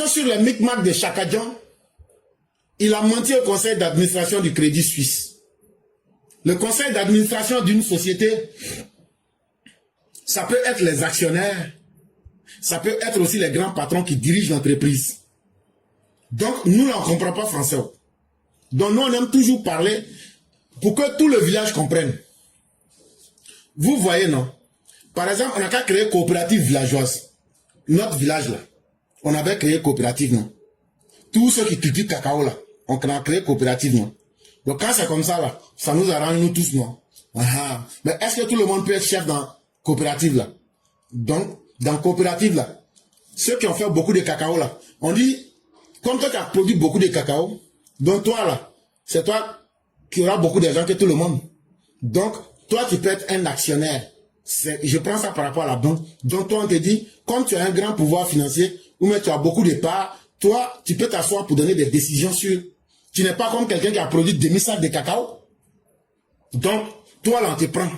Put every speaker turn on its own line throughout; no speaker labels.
Maintenant, sur le micmac de Chakadjan, il a menti au conseil d'administration du Crédit Suisse. Le conseil d'administration d'une société, ça peut être les actionnaires, ça peut être aussi les grands patrons qui dirigent l'entreprise. Donc, nous, là, on ne comprend pas français. Donc, nous, on aime toujours parler pour que tout le village comprenne. Vous voyez, non? Par exemple, on n'a qu'à créer coopérative villageoise. Notre village, là, on avait créé coopérative, non? Tous ceux qui cultivent cacao, là, on a créé coopérative, non? Donc, quand c'est comme ça, là, ça nous arrange, nous tous, non? Mais est-ce que tout le monde peut être chef dans coopérative, là? Donc, dans coopérative, là, ceux qui ont fait beaucoup de cacao, là, on dit, comme toi qui as produit beaucoup de cacao, donc toi, là, c'est toi qui auras beaucoup d'argent que tout le monde. Donc, toi, tu peux être un actionnaire. Je prends ça par rapport à la banque. Donc, toi, on te dit, comme tu as un grand pouvoir financier, ou même tu as beaucoup de parts, toi, tu peux t'asseoir pour donner des décisions sur. Tu n'es pas comme quelqu'un qui a produit 2000 sacs de cacao. Donc, toi, là, on te prend.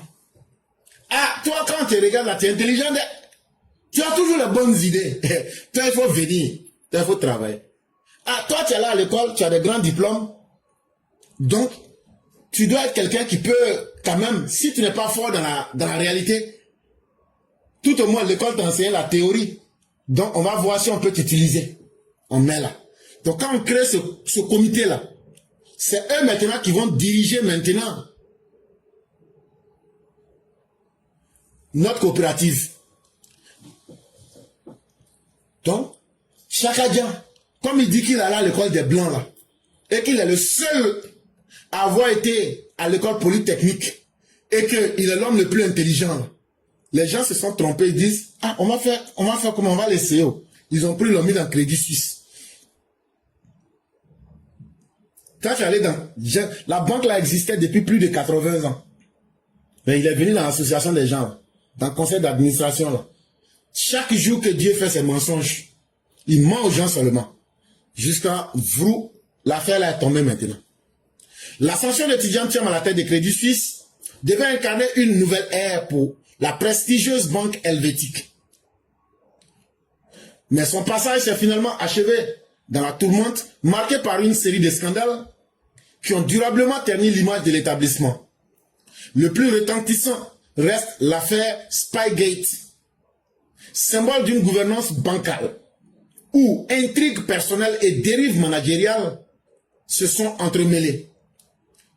Ah, toi, quand tu regardes là, tu es intelligent. Tu as toujours les bonnes idées. Toi, il faut venir. Toi, il faut travailler. Ah, toi, tu es là à l'école, tu as des grands diplômes. Donc, tu dois être quelqu'un qui peut, quand même, si tu n'es pas fort dans la réalité, tout au moins, l'école t'enseigne la théorie. Donc, on va voir si on peut t'utiliser. On met là. Donc, quand on crée ce comité-là, c'est eux maintenant qui vont diriger maintenant notre coopérative. Donc, Chakadjan, comme il dit qu'il allait à l'école des Blancs, là, et qu'il est le seul à avoir été à l'école polytechnique, et qu'il est l'homme le plus intelligent, là. Les gens se sont trompés, ils disent, ah, on va faire comment, on va l'essayer. Ils ont pris, l'ont mis dans le Crédit Suisse. Quand tu allais dans... La banque là existait depuis plus de 80 ans. Mais il est venu dans l'association des gens, là, dans le conseil d'administration, là. Chaque jour que Dieu fait ses mensonges, il ment aux gens seulement. Jusqu'à vous, l'affaire là est tombée maintenant. L'ascension d'étudiants Thiam à la tête des Crédits Suisse devait incarner une nouvelle ère pour la prestigieuse banque helvétique. Mais son passage s'est finalement achevé dans la tourmente, marqué par une série de scandales qui ont durablement terni l'image de l'établissement. Le plus retentissant reste l'affaire Spygate, symbole d'une gouvernance bancale, où intrigues personnelles et dérives managériales se sont entremêlées.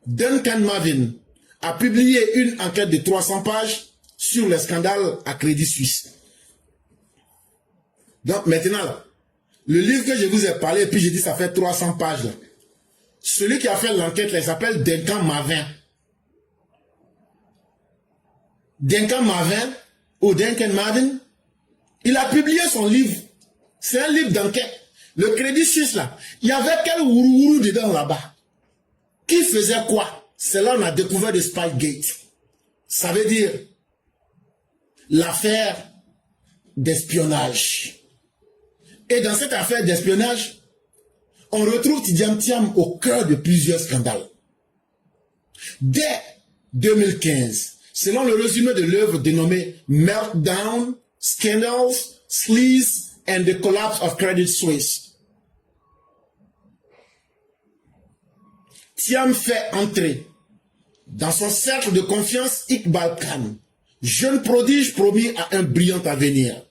Duncan Marvin a publié une enquête de 300 pages sur les scandales à Crédit Suisse. Donc maintenant, là, le livre que je vous ai parlé, et puis j'ai dit ça fait 300 pages. Là. Celui qui a fait l'enquête, il s'appelle Duncan Marvin. Duncan Marvin, ou Duncan Marvin, il a publié son livre. C'est un livre d'enquête. Le Crédit Suisse, là, il y avait quel ourourou dedans là-bas? Qui faisait quoi? C'est là qu'on a découvert le Spygate. Ça veut dire l'affaire d'espionnage. Et dans cette affaire d'espionnage, on retrouve Tidjam Thiam au cœur de plusieurs scandales. Dès 2015, selon le résumé de l'œuvre dénommée Meltdown, Scandals, Sleaze and the Collapse of Credit Suisse, Thiam fait entrer dans son cercle de confiance Iqbal Khan, jeune prodige promis à un brillant avenir.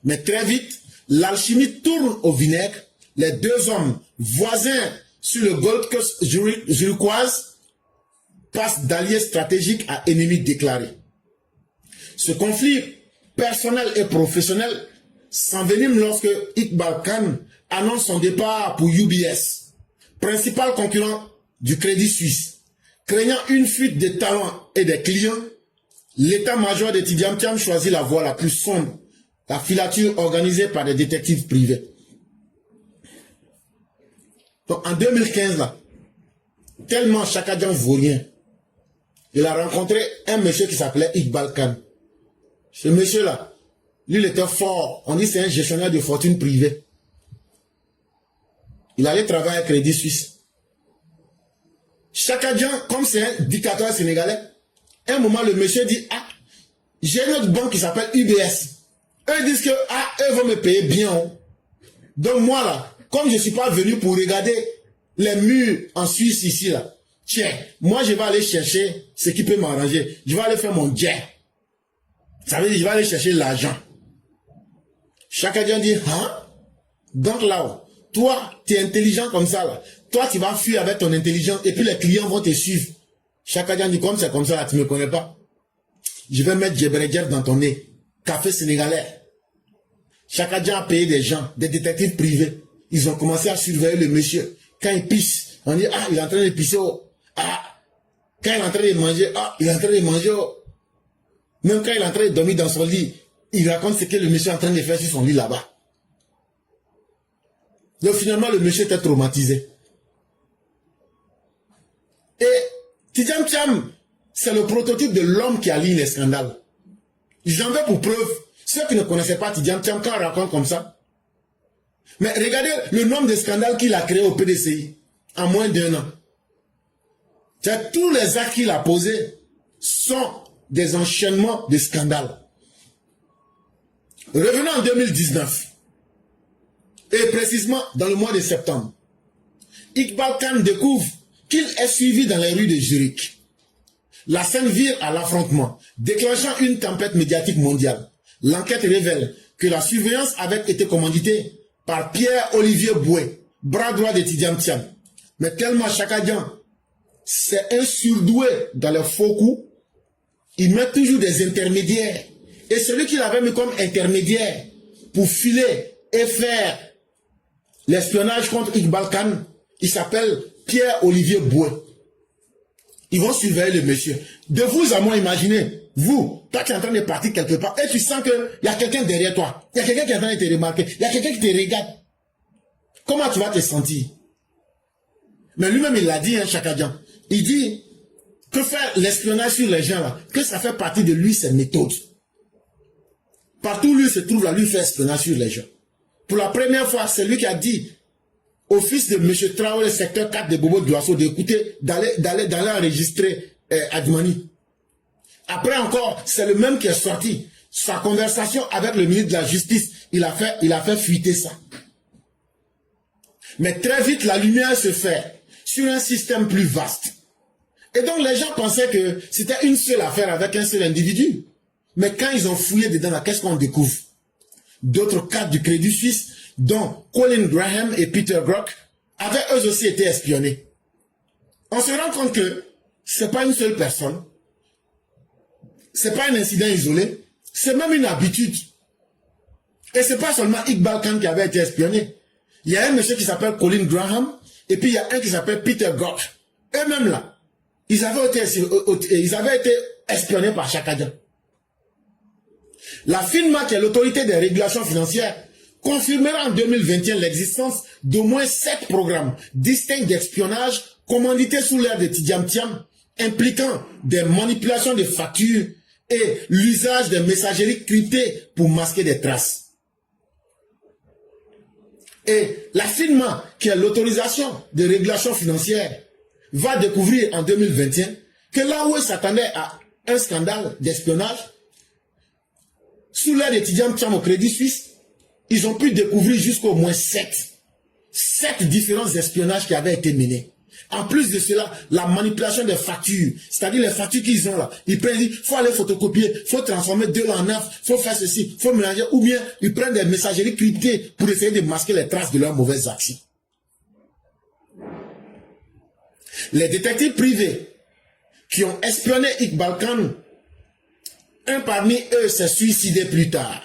Mais très vite, l'alchimie tourne au vinaigre. Les deux hommes voisins sur le Gold Coast zurichoise passent d'alliés stratégiques à ennemis déclarés. Ce conflit personnel et professionnel s'envenime lorsque Iqbal Khan annonce son départ pour UBS, principal concurrent du Crédit Suisse. Craignant une fuite des talents et des clients, l'état-major de Tidjam Thiam choisit la voie la plus sombre, la filature organisée par des détectives privés. Donc en 2015, là, tellement Chakadjan vaut rien, il a rencontré un monsieur qui s'appelait Iqbal Khan. Ce monsieur-là, lui, il était fort. On dit que c'est un gestionnaire de fortune privée. Il allait travailler à Crédit Suisse. Chakadjan, comme c'est un dictateur sénégalais, à un moment, le monsieur dit, ah, j'ai une autre banque qui s'appelle UBS. Eux disent que, ah, eux vont me payer bien. Donc moi là, comme je ne suis pas venu pour regarder les murs en Suisse ici là, tiens, moi je vais aller chercher ce qui peut m'arranger. Je vais aller faire mon jet. Ça veut dire je vais aller chercher l'argent. Chakadjan dit, hein? Donc là, toi, tu es intelligent comme ça là. Toi, tu vas fuir avec ton intelligence et puis les clients vont te suivre. Chakadjan dit, comme c'est comme ça là, tu ne me connais pas. Je vais mettre Djeberedjef dans ton nez. Café sénégalais. Chakadjan a payé des gens, des détectives privés. Ils ont commencé à surveiller le monsieur. Quand il pisse, on dit, ah, il est en train de pisser. Oh. Ah. Quand il est en train de manger, ah, il est en train de manger. Oh. Même quand il est en train de dormir dans son lit, il raconte ce que le monsieur est en train de faire sur son lit là-bas. Donc finalement, le monsieur était traumatisé. Et Tidjam Thiam, c'est le prototype de l'homme qui aligne les scandales. J'en veux pour preuve. Ceux qui ne connaissaient pas Tidjam Thiam, quand on raconte comme ça. Mais regardez le nombre de scandales qu'il a créé au PDCI en moins d'1 an. Tous les actes qu'il a posés sont des enchaînements de scandales. Revenons en 2019. Et précisément dans le mois de septembre. Iqbal Khan découvre qu'il est suivi dans les rues de Zurich. La scène vire à l'affrontement, déclenchant une tempête médiatique mondiale. L'enquête révèle que la surveillance avait été commanditée par Pierre-Olivier Boué, bras droit de Tidjam Thiam. Mais tellement Chakadjan, c'est un surdoué dans les faux coups, il met toujours des intermédiaires. Et celui qu'il avait mis comme intermédiaire pour filer et faire l'espionnage contre Iqbal Khan, il s'appelle Pierre-Olivier Boué. Ils vont surveiller le monsieur. De vous à moi, imaginez, vous, toi qui es en train de partir quelque part, et tu sens qu'il y a quelqu'un derrière toi, il y a quelqu'un qui est en train de te remarquer, il y a quelqu'un qui te regarde. Comment tu vas te sentir? Mais lui-même, il l'a dit, hein, Chakadjan. Il dit que faire l'espionnage sur les gens, là, que ça fait partie de lui, ses méthodes. Partout où lui se trouve, là, lui fait espionnage sur les gens. Pour la première fois, c'est lui qui a dit au fils de M. Traoré, secteur 4 de Bobo Dioasso, d'écouter, d'aller enregistrer Admani. Après encore, c'est le même qui est sorti. Sa conversation avec le ministre de la Justice, il a fait fuiter ça. Mais très vite, la lumière se fait sur un système plus vaste. Et donc, les gens pensaient que c'était une seule affaire avec un seul individu. Mais quand ils ont fouillé dedans, là, qu'est-ce qu'on découvre? D'autres cadres du Crédit Suisse, dont Colin Graham et Peter Brock, avaient eux aussi été espionnés. On se rend compte que ce n'est pas une seule personne. Ce n'est pas un incident isolé. C'est même une habitude. Et ce n'est pas seulement Iqbal Khan qui avait été espionné. Il y a un monsieur qui s'appelle Colin Graham, et puis il y a un qui s'appelle Peter Brock. Eux-mêmes là, ils avaient été espionnés par Chakadjan. La FINMA, qui est l'autorité des régulations financières, confirmera en 2021 l'existence d'au moins 7 programmes distincts d'espionnage commandités sous l'ère de Tidjam Thiam, impliquant des manipulations de factures et l'usage des messageries cryptées pour masquer des traces. Et la FINMA, qui est l'autorisation de régulation financière, va découvrir en 2021 que là où elle s'attendait à un scandale d'espionnage, sous l'ère de Tidjam Thiam au Crédit Suisse, ils ont pu découvrir jusqu'au moins 7 différents espionnages qui avaient été menés. En plus de cela, la manipulation des factures, c'est-à-dire les factures qu'ils ont là, ils prennent, il faut aller photocopier, il faut transformer 2 en 9, il faut faire ceci, il faut mélanger, ou bien ils prennent des messageries cryptées pour essayer de masquer les traces de leurs mauvaises actions. Les détectives privés qui ont espionné Iqbal Khan, un parmi eux s'est suicidé plus tard.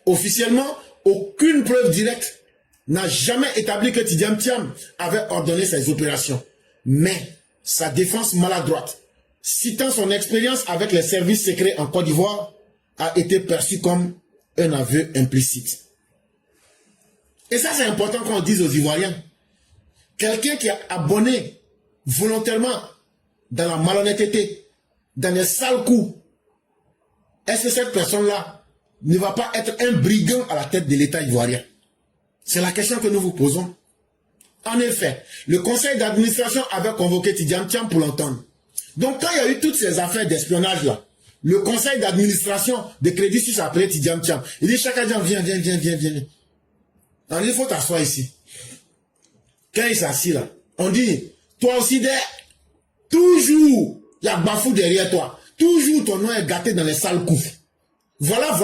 Officiellement, aucune preuve directe n'a jamais établi que Tidjam Thiam avait ordonné ces opérations. Mais sa défense maladroite, citant son expérience avec les services secrets en Côte d'Ivoire, a été perçue comme un aveu implicite. Et ça, c'est important qu'on dise aux Ivoiriens. Quelqu'un qui a abonné volontairement dans la malhonnêteté, dans les sales coups, est-ce que cette personne-là ne va pas être un brigand à la tête de l'État ivoirien? C'est la question que nous vous posons. En effet, le conseil d'administration avait convoqué Tidjam Thiam pour l'entendre. Donc quand il y a eu toutes ces affaires d'espionnage-là, le conseil d'administration de Crédit Suisse a appelé Tidjam Thiam. Il dit, Chakadjan, viens. On dit, il faut t'asseoir ici. Quand il s'assit là, on dit, toi aussi, toujours, il y a Bafou derrière toi. Toujours ton nom est gâté dans les sales coups. Voilà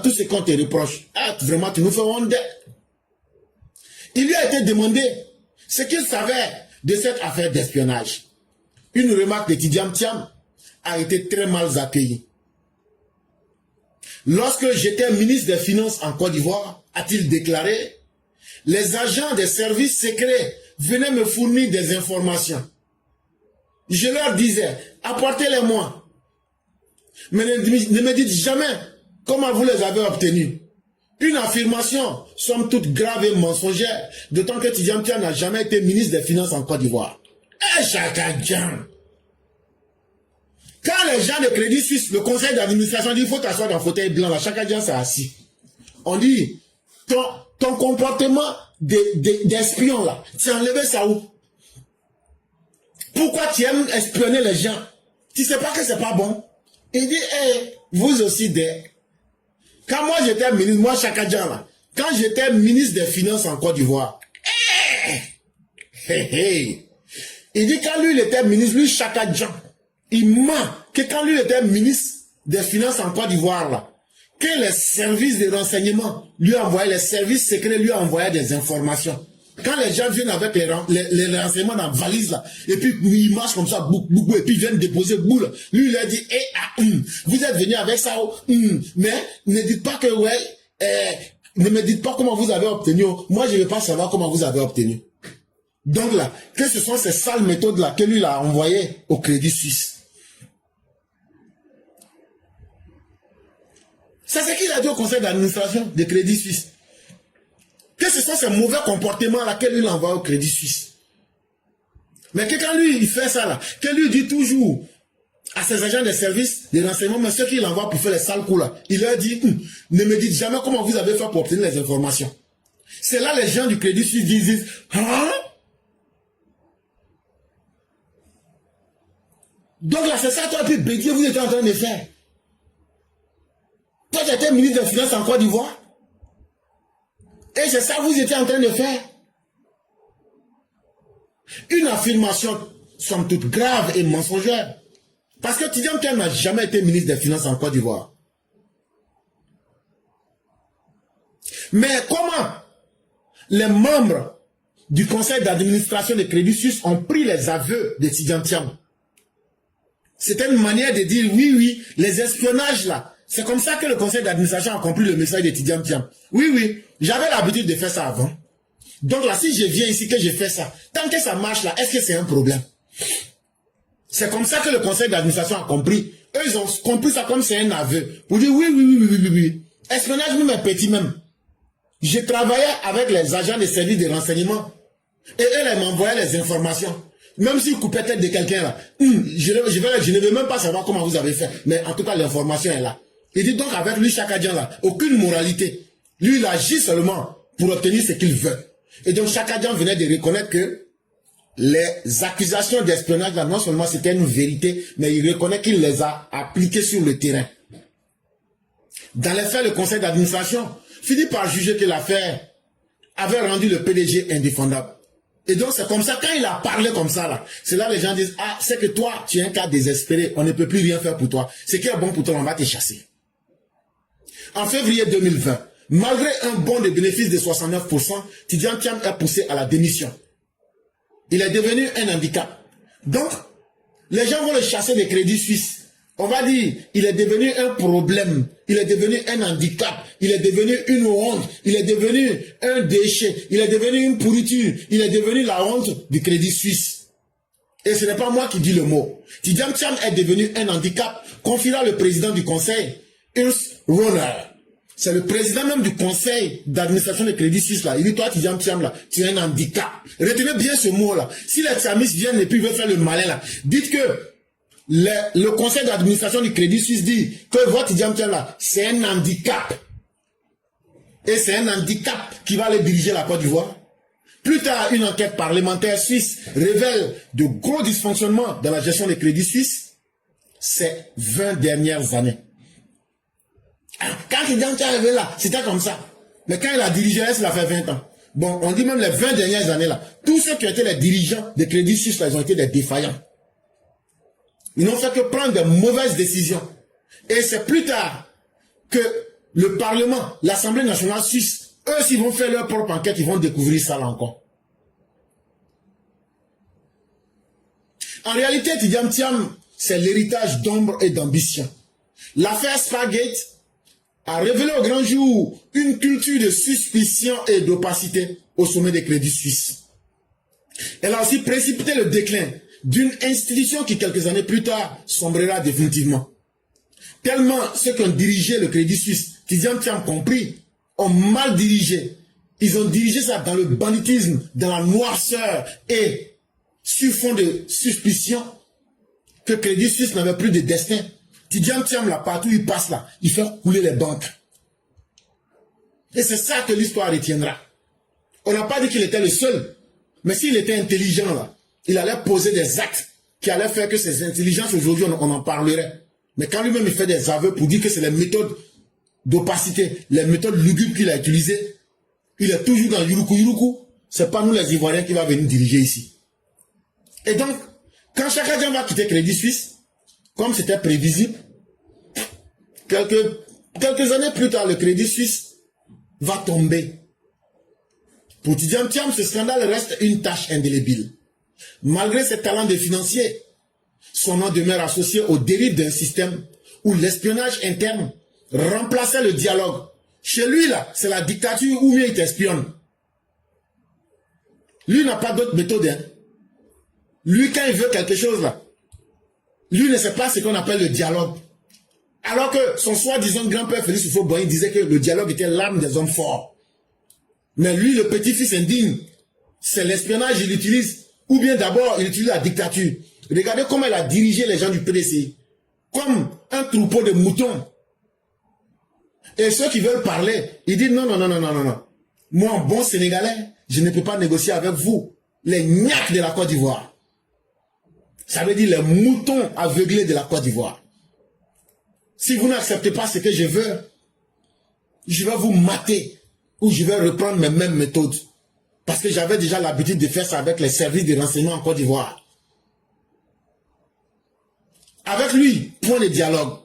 tout ce qu'on te reproche. Ah, vraiment, tu nous fais honte. Il lui a été demandé ce qu'il savait de cette affaire d'espionnage. Une remarque de Tidiane Thiam a été très mal accueillie. Lorsque j'étais ministre des Finances en Côte d'Ivoire, a-t-il déclaré, les agents des services secrets venaient me fournir des informations. Je leur disais, apportez-les-moi. Mais ne me dites jamais comment vous les avez obtenus. Une affirmation, somme toute grave et mensongère, d'autant que Tidiane Thiam n'a jamais été ministre des Finances en Côte d'Ivoire. Eh, Chaka Dian! Quand les gens de Crédit Suisse, le conseil d'administration dit il faut t'asseoir dans le fauteuil blanc, là, Chaka Dian s'est assis. On dit, ton comportement d'espion là, tu as enlevé ça où? Pourquoi tu aimes espionner les gens? Tu sais pas que c'est pas bon? Il dit, hey, vous aussi Quand moi j'étais ministre, moi Chaka Dian là, quand j'étais ministre des Finances en Côte d'Ivoire, il dit quand lui il était ministre, lui Chaka Dian, il ment que quand lui était ministre des Finances en Côte d'Ivoire là, que les services de renseignement lui envoyaient, les services secrets lui envoyaient des informations. Quand les gens viennent avec les renseignements dans la valise là, et puis ils marchent comme ça, et puis ils viennent déposer boule, lui il a dit, vous êtes venu avec ça, mais ne dites pas que, ne me dites pas comment vous avez obtenu, moi je ne veux pas savoir comment vous avez obtenu. Donc là, que ce sont ces sales méthodes là que lui il a envoyées au Crédit Suisse. C'est ce qu'il a dit au conseil d'administration de Crédit Suisse. Que ce sont ces mauvais comportements là que lui l'envoie au Crédit Suisse. Mais que quand lui il fait ça là, que lui dit toujours à ses agents de service de renseignement, mais ceux qu'il envoie pour faire les sales coups là, il leur dit, ne me dites jamais comment vous avez fait pour obtenir les informations. C'est là les gens du Crédit Suisse disent, hein? Donc là c'est ça toi puis Bédier vous étiez en train de faire. Toi tu étais ministre des Finances en Côte d'Ivoire. Et c'est ça que vous étiez en train de faire. Une affirmation, somme toute grave et mensongère. Parce que Tidiane Thiam n'a jamais été ministre des Finances en Côte d'Ivoire. Mais comment les membres du conseil d'administration de Crédit Suisse ont pris les aveux de Tidiane Thiam? C'était une manière de dire, oui, les espionnages là, c'est comme ça que le conseil d'administration a compris le message de Tidiane Thiam. Oui, j'avais l'habitude de faire ça avant. Donc là, si je viens ici, que je fais ça, tant que ça marche là, est-ce que c'est un problème? C'est comme ça que le conseil d'administration a compris. Eux, ils ont compris ça comme c'est un aveu. Pour dire oui. Espionnage même est petit même. Je travaillais avec les agents des services de renseignement. Et eux, ils m'envoyaient les informations. Même s'ils coupaient tête de quelqu'un là, je ne veux même pas savoir comment vous avez fait. Mais en tout cas, l'information est là. Il dit donc avec lui, Chaka Dian là, aucune moralité. Lui, il agit seulement pour obtenir ce qu'il veut. Et donc, Chaka Dian venait de reconnaître que les accusations d'espionnage là, non seulement c'était une vérité, mais il reconnaît qu'il les a appliquées sur le terrain. Dans les faits, le conseil d'administration finit par juger que l'affaire avait rendu le PDG indéfendable. Et donc, c'est comme ça, quand il a parlé comme ça, là, c'est là les gens disent, ah, c'est que toi, tu es un cas désespéré, on ne peut plus rien faire pour toi. Ce qui est bon pour toi, on va te chasser. En février 2020, malgré un bond de bénéfice de 69%, Tidiane Thiam est poussé à la démission. Il est devenu un handicap. Donc, les gens vont le chasser des Crédits Suisses. On va dire, il est devenu un problème, il est devenu un handicap, il est devenu une honte, il est devenu un déchet, il est devenu une pourriture, il est devenu la honte du Crédit Suisse. Et ce n'est pas moi qui dis le mot. Tidiane Thiam est devenu un handicap, confiera le président du conseil, Urs Rohner. C'est le président même du conseil d'administration de Crédit Suisse là. Il dit, toi Tidiane Thiam là, tu es un handicap. Retenez bien ce mot là. Si les Thiamistes viennent et puis veulent faire le malin là, dites que le conseil d'administration du Crédit Suisse dit que votre Tidiane Thiam là, c'est un handicap. Et c'est un handicap qui va aller diriger la Côte d'Ivoire. Plus tard, une enquête parlementaire suisse révèle de gros dysfonctionnements dans la gestion des Crédits Suisses ces 20 dernières années. Quand Tidiane Thiam est arrivé là, c'était comme ça. Mais quand il a dirigé, il a fait 20 ans. Bon, on dit même les 20 dernières années là, tous ceux qui ont été les dirigeants de Crédit Suisse, là, ils ont été des défaillants. Ils n'ont fait que prendre de mauvaises décisions. Et c'est plus tard que le Parlement, l'Assemblée nationale suisse, eux, s'ils vont faire leur propre enquête, ils vont découvrir ça là encore. En réalité, Tidiane Thiam, c'est l'héritage d'ombre et d'ambition. L'affaire Spagate a révélé au grand jour une culture de suspicion et d'opacité au sommet des Crédits Suisses. Elle a aussi précipité le déclin d'une institution qui, quelques années plus tard, sombrera définitivement. Tellement ceux qui ont dirigé le Crédit Suisse, Tidiane Thiam compris, ont mal dirigé. Ils ont dirigé ça dans le banditisme, dans la noirceur et sur fond de suspicion que Crédit Suisse n'avait plus de destin. Tidiane Thiam, là, partout où il passe, là, il fait couler les banques. Et c'est ça que l'histoire retiendra. On n'a pas dit qu'il était le seul. Mais s'il était intelligent, là, il allait poser des actes qui allaient faire que ces intelligences, aujourd'hui, on en parlerait. Mais quand lui-même, il fait des aveux pour dire que c'est les méthodes d'opacité, les méthodes lugubres qu'il a utilisées, il est toujours dans Yuruku Yuruku. C'est pas nous, les Ivoiriens, qui va venir diriger ici. Et donc, quand Chaka Diam va quitter Crédit Suisse, comme c'était prévisible, quelques années plus tard, le Crédit Suisse va tomber. Pour Tidiane Thiam, ce scandale reste une tâche indélébile. Malgré ses talents de financier, son nom demeure associé aux dérives d'un système où l'espionnage interne remplaçait le dialogue. Chez lui, là, c'est la dictature ou mieux il t'espionne. Lui n'a pas d'autre méthode. Hein. Lui, quand il veut quelque chose, là, lui ne sait pas ce qu'on appelle le dialogue. Alors que son soi-disant grand-père Félix Houphouët-Boigny disait que le dialogue était l'arme des hommes forts. Mais lui, le petit-fils indigne, c'est l'espionnage, il utilise. Ou bien d'abord, il utilise la dictature. Regardez comment il a dirigé les gens du PDC. Comme un troupeau de moutons. Et ceux qui veulent parler, ils disent non, non, non, non, non, non, non. Moi, en bon Sénégalais, je ne peux pas négocier avec vous. Les gnacs de la Côte d'Ivoire. Ça veut dire les moutons aveuglés de la Côte d'Ivoire. Si vous n'acceptez pas ce que je veux, je vais vous mater. Ou je vais reprendre mes mêmes méthodes. Parce que j'avais déjà l'habitude de faire ça avec les services de renseignement en Côte d'Ivoire. Avec lui, point de dialogue.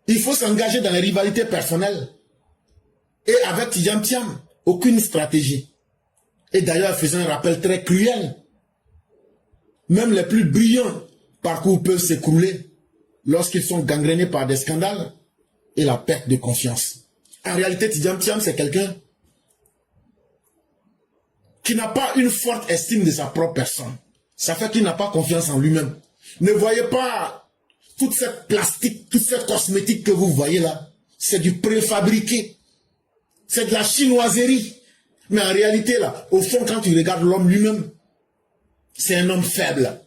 Il faut s'engager dans les rivalités personnelles. Et avec Tidiane Thiam, aucune stratégie. Et d'ailleurs, faisant un rappel très cruel, même les plus brillants parcours peuvent s'écrouler lorsqu'ils sont gangrénés par des scandales et la perte de confiance. En réalité, Tidiane Thiam, c'est quelqu'un qui n'a pas une forte estime de sa propre personne. Ça fait qu'il n'a pas confiance en lui-même. Ne voyez pas toute cette plastique, toute cette cosmétique que vous voyez là. C'est du préfabriqué. C'est de la chinoiserie. Mais en réalité, là, au fond, quand tu regardes l'homme lui-même, c'est un homme faible.